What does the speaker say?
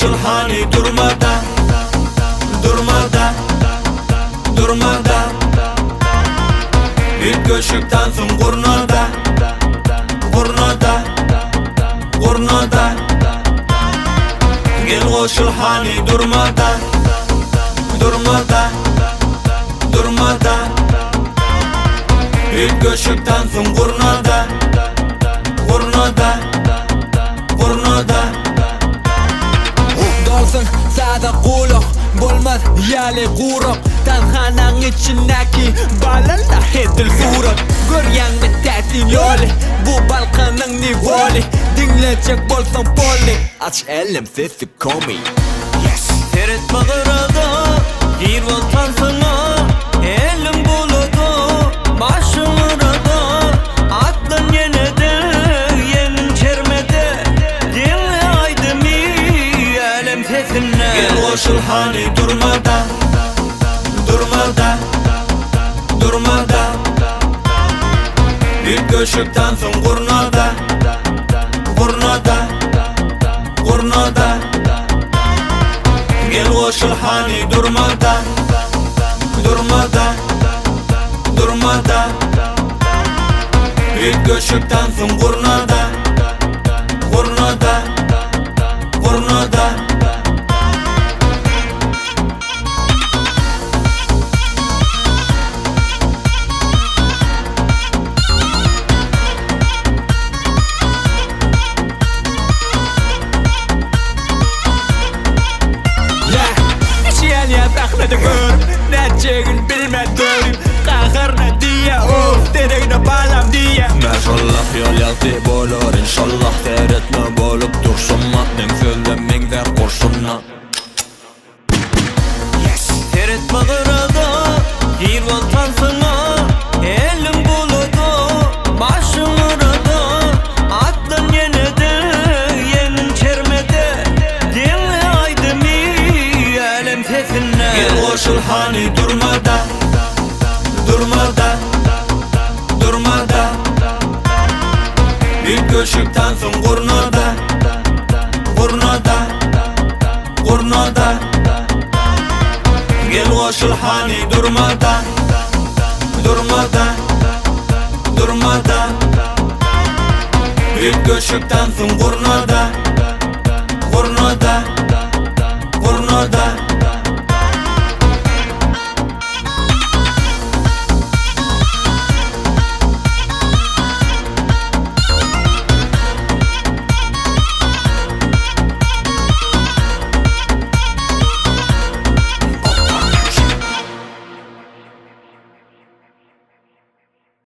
koşul hani durmada, durmada, durmada. Bir köşükten son kurnada, kurnada, kurnada. Gel koşul hani durmada, durmada, durmada. Bir köşükten son kurnada, kurnada, kurnada. Dolsun sada quluq bo'lmaz yali quruq tanxaning ichindagi balalar hedil surat ko'rgan bittasin yo'li bu balqaning nivoli dinglajak bo'lsam poli ach elim sesib komi Seret bağırada bir voltan sana elim buladı başım orada aklın yenede yemin çermede dinle aydemi elem sesine gel koşul hani durmada, durmada, durmada. Bir köşükten son kurnada, kurnada, kurnada. Gel koşul hani durmada, durmada, durmada. Bir köşükten son kurnada, kurnada, kurnada. Sahnada ko'rib nechagin bilmadim qahrni diya terakni balam diya Mashallah yol yalti bo'lur inshallah seyretme bo'lib tursin matning so'zlamanglar qo'shimna Seyret bağırada bir voltan sana elim buladı başım orada aklın yenede yemin çermede dinle aydemi elem sesine gel koşul hani durmada, durmada, durmada. Bir köşükten son kurnada, kurnada, kurnada. Gel koşul hani durmada, durmada, durmada. Bir köşükten son kurnada, kurnada, kurnada.